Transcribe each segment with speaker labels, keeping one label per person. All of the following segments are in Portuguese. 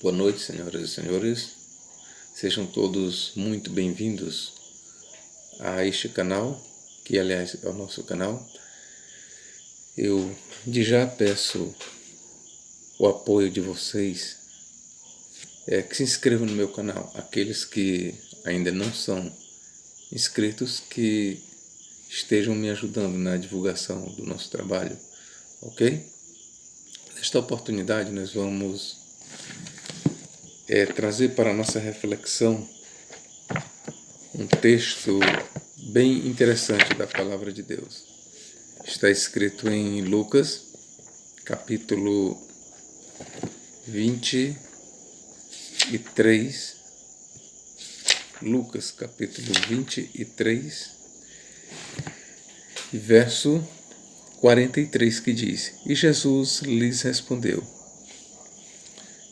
Speaker 1: Boa noite, senhoras e senhores. Sejam todos muito bem-vindos a este canal, que aliás é o nosso canal. Eu de já peço o apoio de vocês, que se inscrevam no meu canal. Aqueles que ainda não são inscritos, que estejam me ajudando na divulgação do nosso trabalho, ok? Nesta oportunidade nós vamos trazer para a nossa reflexão um texto bem interessante da Palavra de Deus. Está escrito em Lucas, capítulo 23. Lucas, capítulo 23, verso 43, que diz: E Jesus lhes respondeu: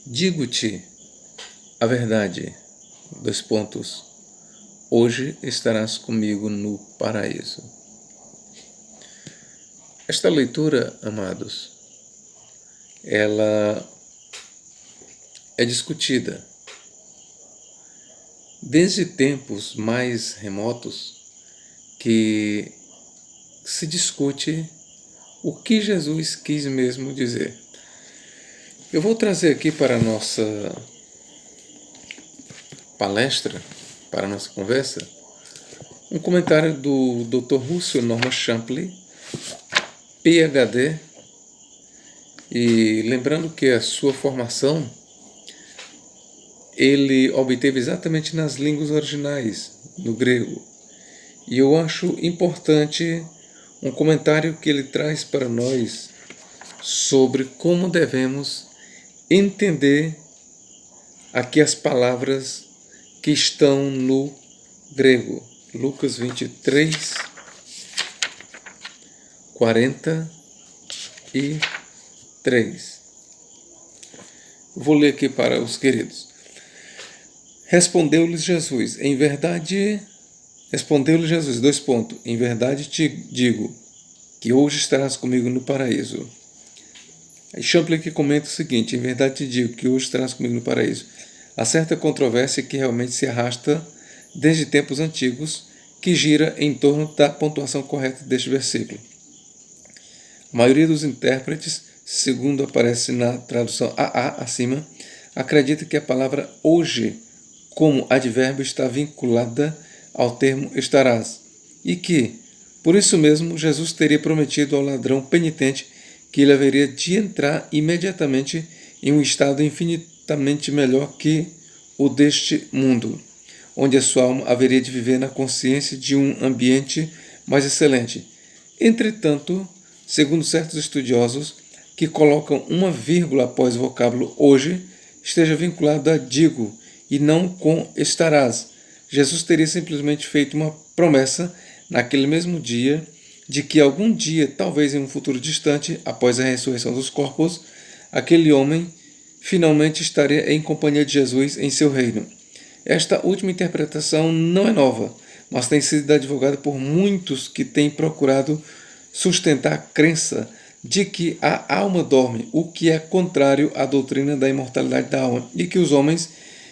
Speaker 1: Digo-te a verdade, hoje estarás comigo no paraíso. Esta leitura, amados, ela é discutida desde tempos mais remotos, que se discute o que Jesus quis mesmo dizer. Eu vou trazer aqui para a nossa palestra, para a nossa conversa, um comentário do Dr. Russell Norman Shapley, PhD, e lembrando que a sua formação ele obteve exatamente nas línguas originais, no grego. E eu acho importante um comentário que ele traz para nós sobre como devemos entender aqui as palavras que estão no grego. Lucas 23, 43. Vou ler aqui para os queridos. Respondeu-lhes Jesus, em verdade te digo, que hoje estarás comigo no paraíso. Aí Champlin que comenta o seguinte: em verdade te digo que hoje estarás comigo no paraíso. Há certa controvérsia que realmente se arrasta desde tempos antigos, que gira em torno da pontuação correta deste versículo. A maioria dos intérpretes, segundo aparece na tradução AA acima, acredita que a palavra hoje, como advérbio, está vinculada ao termo estarás, e que, por isso mesmo, Jesus teria prometido ao ladrão penitente que ele haveria de entrar imediatamente em um estado infinitamente melhor que o deste mundo, onde a sua alma haveria de viver na consciência de um ambiente mais excelente. Entretanto, segundo certos estudiosos, que colocam uma vírgula após o vocábulo hoje, esteja vinculado a digo e não com estarás. Jesus teria simplesmente feito uma promessa naquele mesmo dia de que algum dia, talvez em um futuro distante, após a ressurreição dos corpos, aquele homem finalmente estaria em companhia de Jesus em seu reino. Esta última interpretação não é nova, mas tem sido advogada por muitos que têm procurado sustentar a crença de que a alma dorme, o que é contrário à doutrina da imortalidade da alma, e que os homens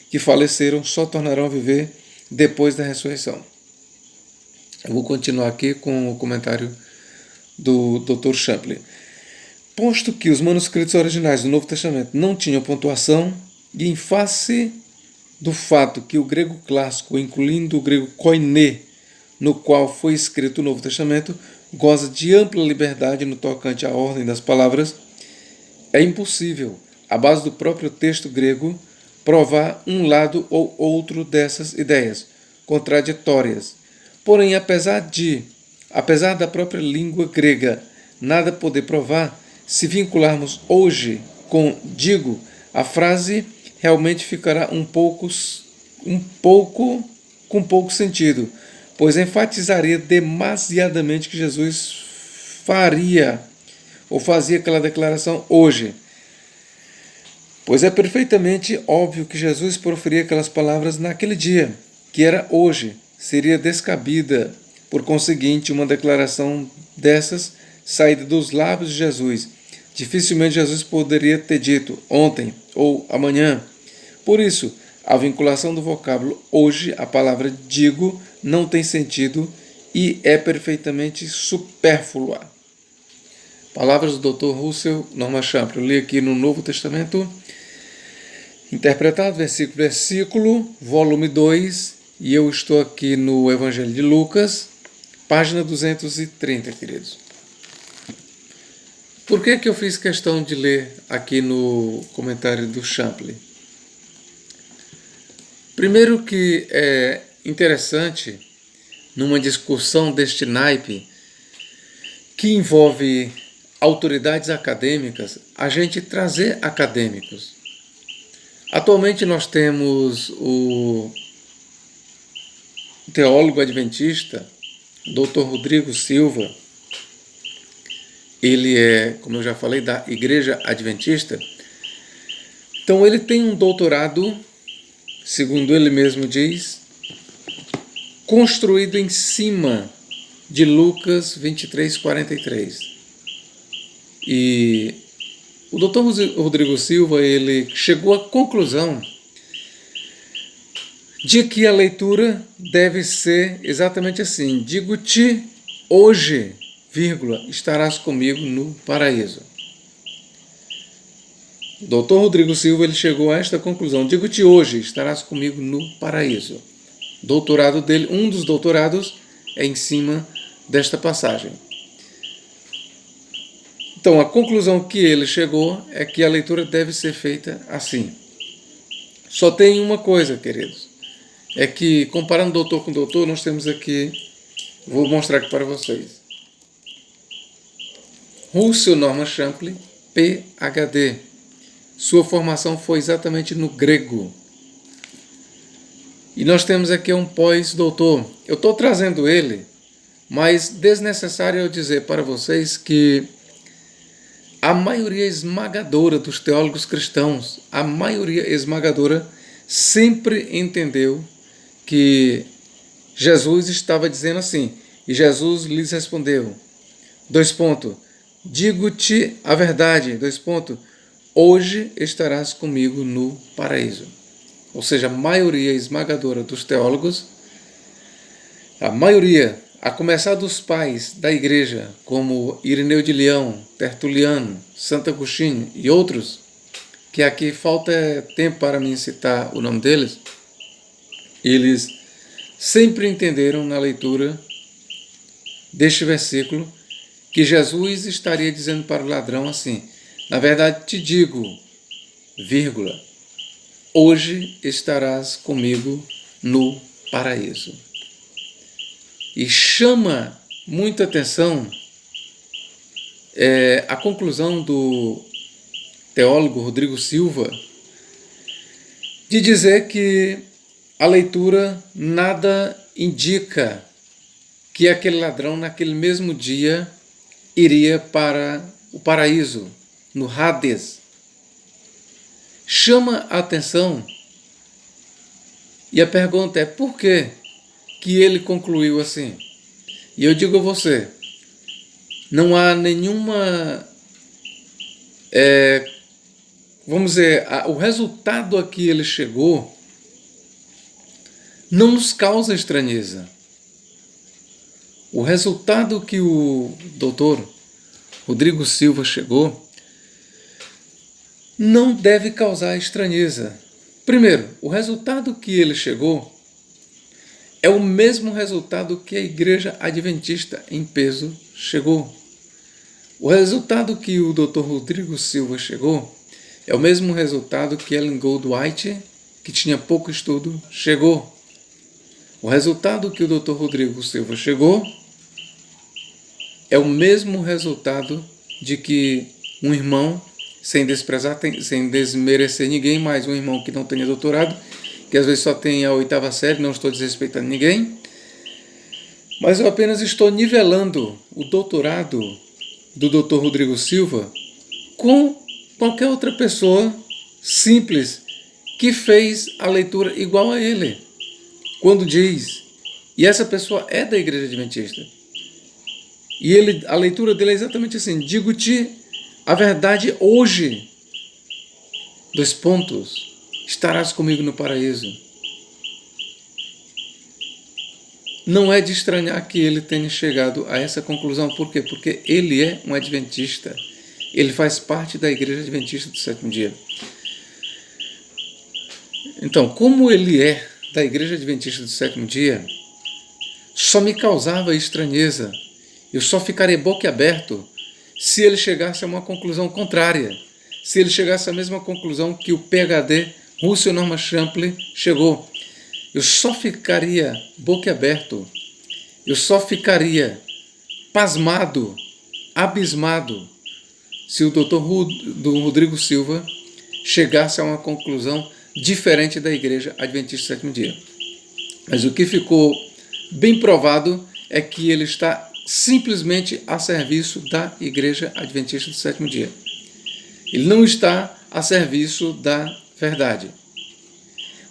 Speaker 1: que faleceram só tornarão a viver depois da ressurreição. Eu vou continuar aqui com o comentário do Dr. Shapley. Posto que os manuscritos originais do Novo Testamento não tinham pontuação, e em face do fato que o grego clássico, incluindo o grego koiné, no qual foi escrito o Novo Testamento, goza de ampla liberdade no tocante à ordem das palavras, é impossível, à base do próprio texto grego, provar um lado ou outro dessas ideias contraditórias. Porém, apesar da própria língua grega nada poder provar, se vincularmos hoje com digo, a frase realmente ficará com pouco sentido, pois enfatizaria demasiadamente que Jesus fazia aquela declaração hoje. Pois é perfeitamente óbvio que Jesus proferiria aquelas palavras naquele dia, que era hoje. Seria descabida, por conseguinte, uma declaração dessas saída dos lábios de Jesus. Dificilmente Jesus poderia ter dito ontem ou amanhã. Por isso, a vinculação do vocábulo hoje, a palavra digo, não tem sentido e é perfeitamente supérflua. Palavras do Dr. Russell Norman Champlin. Eu li aqui no Novo Testamento, interpretado versículo a versículo, volume 2, e eu estou aqui no Evangelho de Lucas, página 230, queridos. Por que eu fiz questão de ler aqui no comentário do Champlin? Primeiro que é interessante, numa discussão deste naipe, que envolve autoridades acadêmicas, a gente trazer acadêmicos. Atualmente nós temos o teólogo adventista, Dr. Rodrigo Silva. Ele é, como eu já falei, da Igreja Adventista. Então ele tem um doutorado, segundo ele mesmo diz, construído em cima de Lucas 23:43. E o Dr. Rodrigo Silva, ele chegou à conclusão de que a leitura deve ser exatamente assim: digo-te hoje, vírgula, estarás comigo no paraíso. O Dr. Rodrigo Silva, ele chegou a esta conclusão: digo-te hoje, estarás comigo no paraíso. Doutorado dele, um dos doutorados é em cima desta passagem. Então, a conclusão que ele chegou é que a leitura deve ser feita assim. Só tem uma coisa, queridos, é que, comparando doutor com doutor, nós temos aqui, vou mostrar aqui para vocês. Russell Norman Champlin, PhD. Sua formação foi exatamente no grego. E nós temos aqui um pós-doutor. Eu estou trazendo ele, mas desnecessário eu dizer para vocês que a maioria esmagadora dos teólogos cristãos, a maioria esmagadora, sempre entendeu que Jesus estava dizendo assim, e Jesus lhes respondeu, : digo-te a verdade, : hoje estarás comigo no paraíso. Ou seja, a maioria esmagadora dos teólogos, a maioria, a começar dos pais da igreja, como Irineu de Leão, Tertuliano, Santo Agostinho e outros, que aqui falta tempo para mim citar o nome deles, eles sempre entenderam na leitura deste versículo que Jesus estaria dizendo para o ladrão assim: na verdade te digo, vírgula, hoje estarás comigo no paraíso. E chama muita atenção a conclusão do teólogo Rodrigo Silva de dizer que a leitura nada indica que aquele ladrão naquele mesmo dia iria para o paraíso, no Hades. Chama a atenção e a pergunta é: por quê que ele concluiu assim? E eu digo a você, não há nenhuma, vamos dizer, o resultado a que ele chegou não nos causa estranheza. O resultado que o doutor Rodrigo Silva chegou não deve causar estranheza. Primeiro, o resultado que ele chegou é o mesmo resultado que a Igreja Adventista em peso chegou. O resultado que o Dr. Rodrigo Silva chegou é o mesmo resultado que Ellen Goldwhite, que tinha pouco estudo, chegou. O resultado que o Dr. Rodrigo Silva chegou é o mesmo resultado de que um irmão, sem desprezar, sem desmerecer ninguém, mas um irmão que não tenha doutorado, que às vezes só tem a 8ª série, não estou desrespeitando ninguém, mas eu apenas estou nivelando o doutorado do Dr. Rodrigo Silva com qualquer outra pessoa simples que fez a leitura igual a ele. Quando diz, e essa pessoa é da Igreja Adventista, e a leitura dele é exatamente assim: digo-te a verdade hoje, estarás comigo no paraíso. Não é de estranhar que ele tenha chegado a essa conclusão. Por quê? Porque ele é um adventista. Ele faz parte da Igreja Adventista do Sétimo Dia. Então, como ele é da Igreja Adventista do Sétimo Dia, só me causava estranheza. Eu só ficaria boquiaberto se ele chegasse a uma conclusão contrária. Se ele chegasse à mesma conclusão que o PhD Russell Norman Champlin chegou. Eu só ficaria boquiaberto. Eu só ficaria pasmado, abismado, se o Dr. Rodrigo Silva chegasse a uma conclusão diferente da Igreja Adventista do Sétimo Dia. Mas o que ficou bem provado é que ele está simplesmente a serviço da Igreja Adventista do Sétimo Dia. Ele não está a serviço da verdade.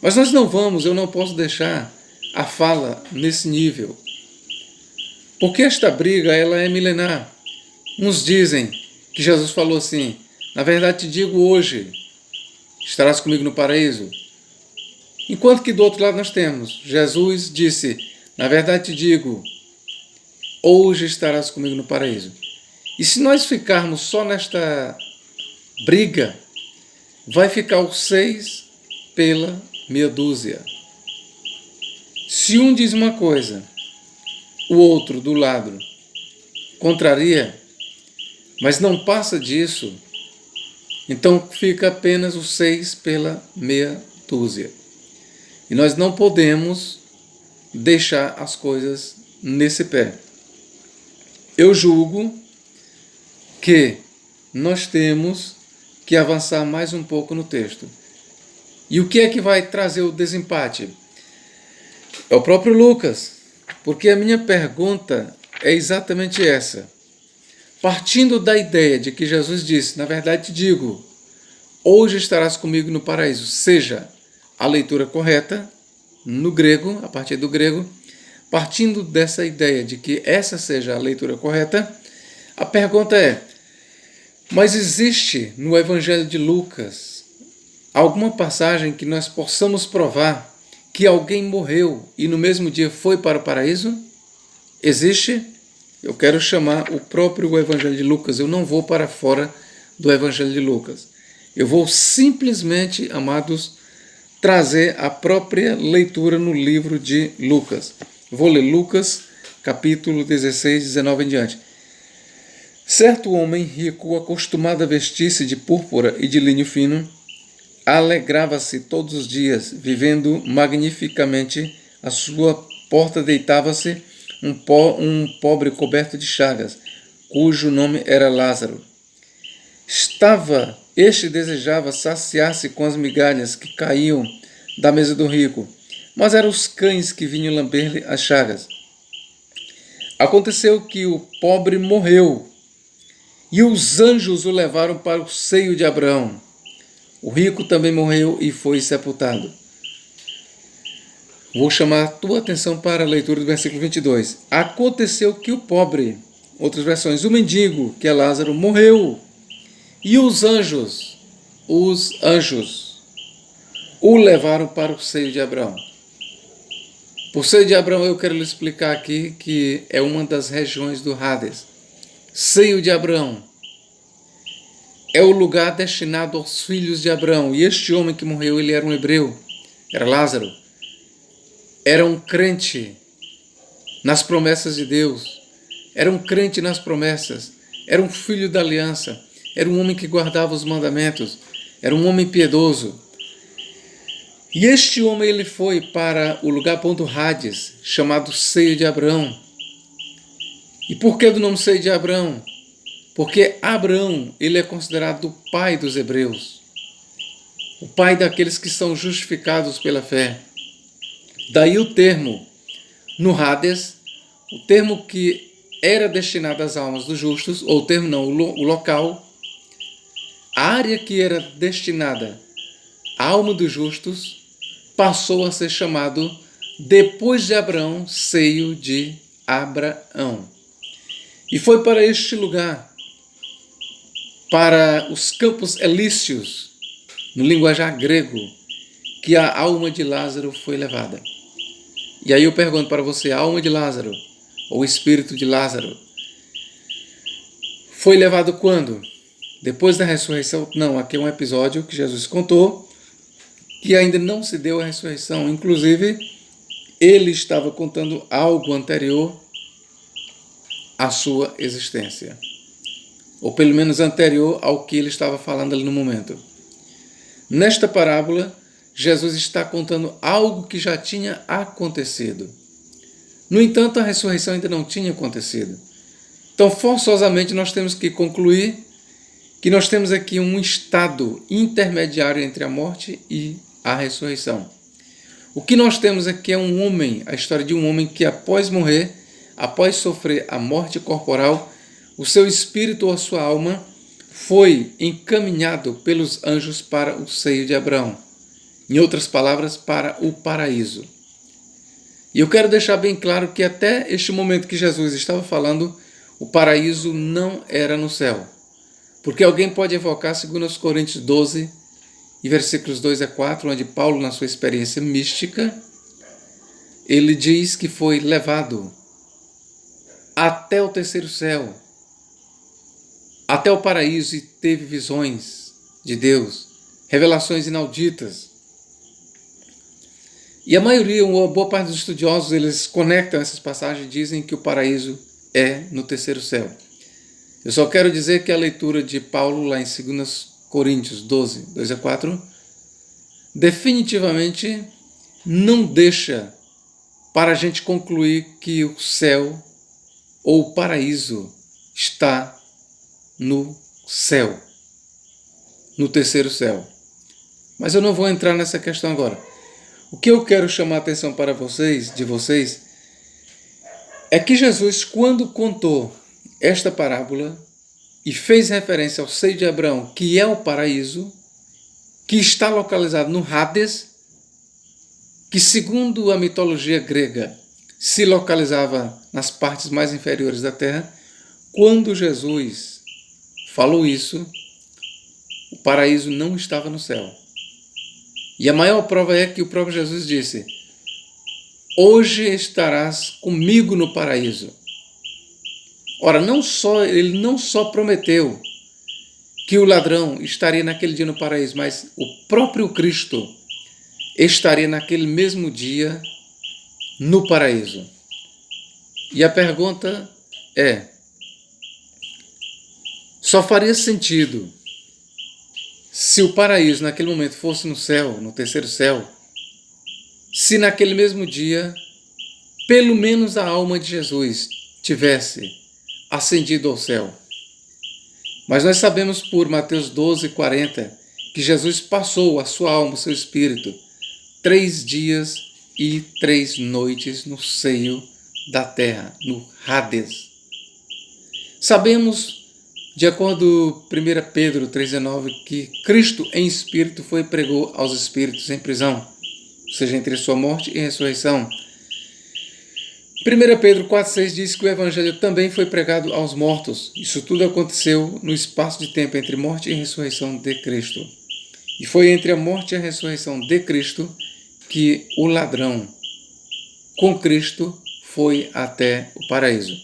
Speaker 1: Mas eu não posso deixar a fala nesse nível. Porque esta briga, ela é milenar. Uns dizem que Jesus falou assim, na verdade te digo hoje, estarás comigo no paraíso. Enquanto que do outro lado nós temos, Jesus disse, na verdade te digo, hoje estarás comigo no paraíso. E se nós ficarmos só nesta briga, vai ficar os 6 pela meia dúzia. Se um diz uma coisa, o outro do lado contraria, mas não passa disso, então fica apenas os 6 pela meia dúzia. E nós não podemos deixar as coisas nesse pé. Eu julgo que nós temos que avançar mais um pouco no texto. E o que é que vai trazer o desempate? É o próprio Lucas, porque a minha pergunta é exatamente essa. Partindo da ideia de que Jesus disse, na verdade te digo, hoje estarás comigo no paraíso, seja a leitura correta, no grego, a partir do grego, partindo dessa ideia de que essa seja a leitura correta, a pergunta é, mas existe no Evangelho de Lucas alguma passagem que nós possamos provar que alguém morreu e no mesmo dia foi para o paraíso? Existe? Eu quero chamar o próprio Evangelho de Lucas. Eu não vou para fora do Evangelho de Lucas. Eu vou simplesmente, amados, trazer a própria leitura no livro de Lucas. Vou ler Lucas, capítulo 16, 19 em diante. Certo homem rico, acostumado a vestir-se de púrpura e de linho fino, alegrava-se todos os dias, vivendo magnificamente. À sua porta deitava-se um pobre coberto de chagas, cujo nome era Lázaro. Este desejava saciar-se com as migalhas que caíam da mesa do rico, mas eram os cães que vinham lamber-lhe as chagas. Aconteceu que o pobre morreu, e os anjos o levaram para o seio de Abraão. O rico também morreu e foi sepultado. Vou chamar a tua atenção para a leitura do versículo 22. Aconteceu que o pobre, outras versões, o mendigo, que é Lázaro, morreu. E os anjos, o levaram para o seio de Abraão. Por seio de Abraão eu quero lhe explicar aqui que é uma das regiões do Hades. Seio de Abraão é o lugar destinado aos filhos de Abraão. E este homem que morreu, ele era um hebreu, era Lázaro. Era um crente nas promessas de Deus. Era um crente nas promessas. Era um filho da aliança. Era um homem que guardava os mandamentos. Era um homem piedoso. E este homem ele foi para o lugar ponto Hades, chamado Seio de Abraão. E por que do nome Seio de Abraão? Porque Abraão, ele é considerado o pai dos hebreus, o pai daqueles que são justificados pela fé. Daí o termo, no Hades, o termo que era destinado às almas dos justos, ou o termo não, o local, a área que era destinada à alma dos justos, passou a ser chamado, depois de Abraão, Seio de Abraão. E foi para este lugar, para os campos elíseos, no linguajar grego, que a alma de Lázaro foi levada. E aí eu pergunto para você, a alma de Lázaro, ou o espírito de Lázaro, foi levado quando? Depois da ressurreição? Não, aqui é um episódio que Jesus contou, que ainda não se deu a ressurreição. Inclusive, ele estava contando algo anterior à sua existência. Ou pelo menos anterior ao que ele estava falando ali no momento. Nesta parábola, Jesus está contando algo que já tinha acontecido. No entanto, a ressurreição ainda não tinha acontecido. Então, forçosamente, nós temos que concluir que nós temos aqui um estado intermediário entre a morte e a ressurreição. O que nós temos aqui é um homem, a história de um homem que após morrer, após sofrer a morte corporal, o seu espírito ou a sua alma foi encaminhado pelos anjos para o seio de Abraão. Em outras palavras, para o paraíso. E eu quero deixar bem claro que até este momento que Jesus estava falando, o paraíso não era no céu. Porque alguém pode evocar 2 Coríntios 12, e versículos 2 a 4, onde Paulo, na sua experiência mística, ele diz que foi levado até o terceiro céu, até o paraíso, e teve visões de Deus, revelações inauditas. E a maioria, uma boa parte dos estudiosos, eles conectam essas passagens e dizem que o paraíso é no terceiro céu. Eu só quero dizer que a leitura de Paulo lá em 2 Coríntios 12, 2 a 4, definitivamente não deixa para a gente concluir que o céu ou o paraíso está no céu, no terceiro céu. Mas eu não vou entrar nessa questão agora. O que eu quero chamar a atenção para vocês, é que Jesus, quando contou esta parábola e fez referência ao seio de Abraão, que é o paraíso, que está localizado no Hades, que segundo a mitologia grega se localizava nas partes mais inferiores da terra, quando Jesus falou isso, o paraíso não estava no céu. E a maior prova é que o próprio Jesus disse: hoje estarás comigo no paraíso. Ora, ele não só prometeu que o ladrão estaria naquele dia no paraíso, mas o próprio Cristo estaria naquele mesmo dia no paraíso. E a pergunta é: só faria sentido se o paraíso naquele momento fosse no céu, no terceiro céu, se naquele mesmo dia, pelo menos a alma de Jesus tivesse ascendido ao céu. Mas nós sabemos por Mateus 12, 40, que Jesus passou a sua alma, o seu espírito, 3 dias e 3 noites no seio da terra, no Hades. Sabemos, de acordo com 1 Pedro 3,19, que Cristo em espírito foi e pregou aos espíritos em prisão, ou seja, entre sua morte e ressurreição. 1 Pedro 4,6 diz que o Evangelho também foi pregado aos mortos. Isso tudo aconteceu no espaço de tempo entre morte e ressurreição de Cristo. E foi entre a morte e a ressurreição de Cristo que o ladrão, com Cristo, foi até o paraíso.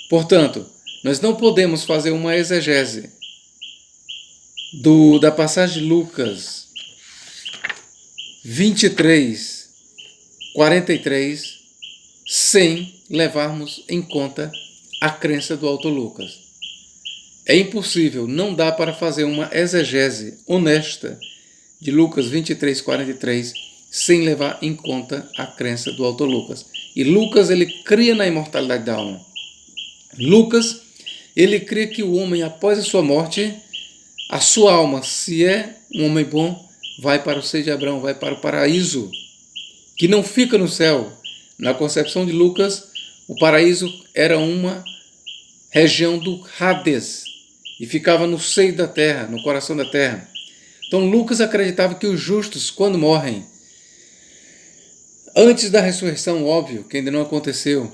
Speaker 1: Portanto, nós não podemos fazer uma exegese da passagem de Lucas 23, 43, sem levarmos em conta a crença do autor Lucas. É impossível, não dá para fazer uma exegese honesta de Lucas 23, 43, sem levar em conta a crença do autor Lucas. E Lucas, ele cria na imortalidade da alma. Lucas, ele crê que o homem, após a sua morte, a sua alma, se é um homem bom, vai para o seio de Abraão, vai para o paraíso, que não fica no céu. Na concepção de Lucas, o paraíso era uma região do Hades e ficava no seio da terra, no coração da terra. Então Lucas acreditava que os justos, quando morrem, antes da ressurreição, óbvio, que ainda não aconteceu,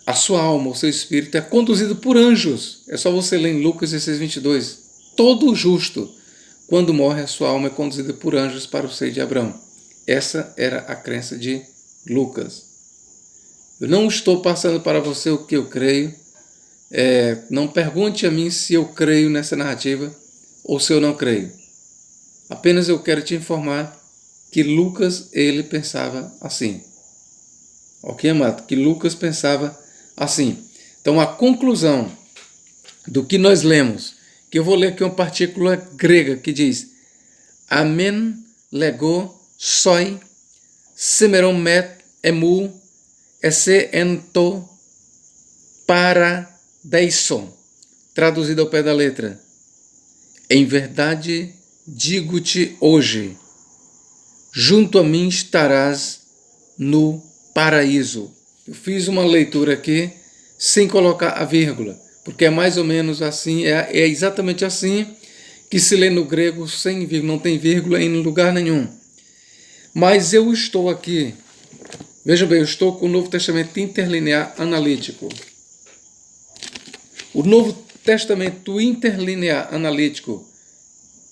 Speaker 1: a sua alma, o seu espírito é conduzido por anjos. É só você ler em Lucas 16, 22. Todo justo, quando morre, a sua alma é conduzida por anjos para o seio de Abraão. Essa era a crença de Lucas. Eu não estou passando para você o que eu creio. Não pergunte a mim se eu creio nessa narrativa ou se eu não creio. Apenas eu quero te informar que Lucas, ele pensava assim. Ok, amado? Que Lucas pensava assim. Então, a conclusão do que nós lemos, que eu vou ler aqui uma partícula grega que diz Amen lego soi semeron met emu esse ento paradeiso. Traduzido ao pé da letra. Em verdade, digo-te hoje, junto a mim estarás no paraíso. Eu fiz uma leitura aqui sem colocar a vírgula, porque é mais ou menos assim, é exatamente assim que se lê no grego sem vírgula, não tem vírgula em lugar nenhum. Mas eu estou aqui, veja bem, eu estou com o Novo Testamento interlinear analítico. O Novo Testamento interlinear analítico,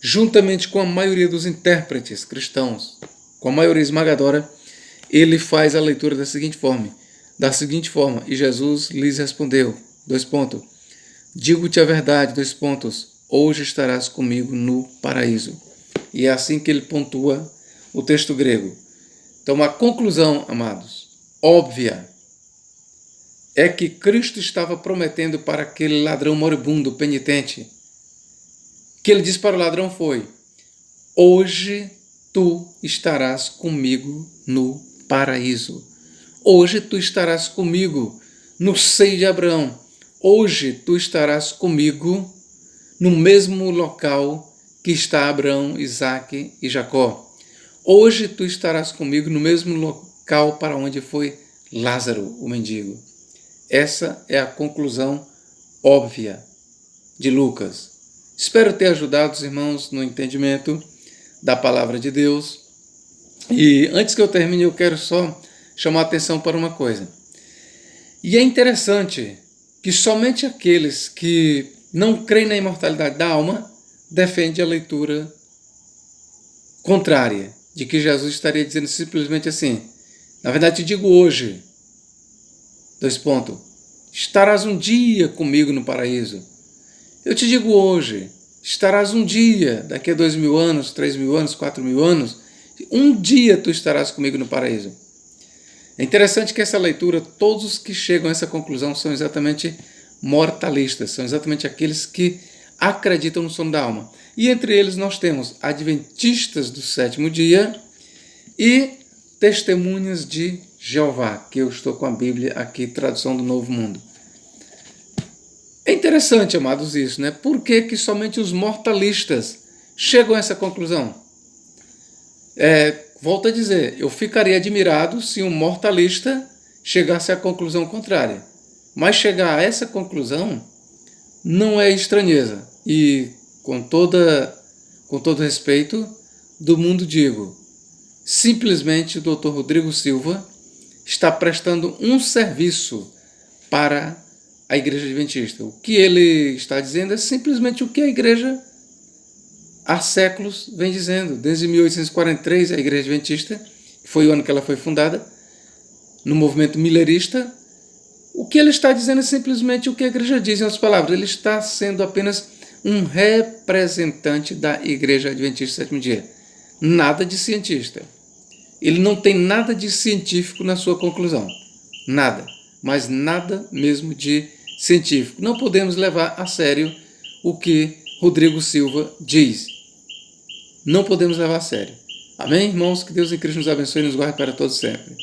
Speaker 1: juntamente com a maioria dos intérpretes cristãos, com a maioria esmagadora, ele faz a leitura da seguinte forma, e Jesus lhes respondeu, : digo-te a verdade, : hoje estarás comigo no paraíso. E é assim que ele pontua o texto grego. Então, a conclusão, amados, óbvia, é que Cristo estava prometendo para aquele ladrão moribundo, penitente, que ele disse para o ladrão foi: hoje tu estarás comigo no paraíso. Hoje tu estarás comigo no seio de Abraão. Hoje tu estarás comigo no mesmo local que está Abraão, Isaque e Jacó. Hoje tu estarás comigo no mesmo local para onde foi Lázaro, o mendigo. Essa é a conclusão óbvia de Lucas. Espero ter ajudado os irmãos no entendimento da palavra de Deus. E antes que eu termine, eu quero só chamar a atenção para uma coisa. E é interessante que somente aqueles que não creem na imortalidade da alma defendem a leitura contrária, de que Jesus estaria dizendo simplesmente assim: na verdade te digo hoje, : estarás um dia comigo no paraíso. Eu te digo hoje, estarás um dia, daqui a 2000 anos, 3000 anos, 4000 anos, um dia tu estarás comigo no paraíso. É interessante que essa leitura, todos os que chegam a essa conclusão são exatamente mortalistas, são exatamente aqueles que acreditam no sono da alma. E entre eles nós temos adventistas do sétimo dia e testemunhas de Jeová, que eu estou com a Bíblia aqui, tradução do Novo Mundo. É interessante, amados, isso, né? Por que que somente os mortalistas chegam a essa conclusão? Volto a dizer, eu ficaria admirado se um mortalista chegasse à conclusão contrária. Mas chegar a essa conclusão não é estranheza. E com todo respeito do mundo digo, simplesmente o Dr. Rodrigo Silva está prestando um serviço para a Igreja Adventista. O que ele está dizendo é simplesmente o que a Igreja há séculos vem dizendo. Desde 1843, a Igreja Adventista, que foi o ano que ela foi fundada, no movimento millerista, o que ele está dizendo é simplesmente o que a Igreja diz, em outras palavras. Ele está sendo apenas um representante da Igreja Adventista do sétimo dia. Nada de cientista. Ele não tem nada de científico na sua conclusão. Nada. Mas nada mesmo de científico. Não podemos levar a sério o que Rodrigo Silva diz. Não podemos levar a sério. Amém, irmãos? Que Deus em Cristo nos abençoe e nos guarde para todos sempre.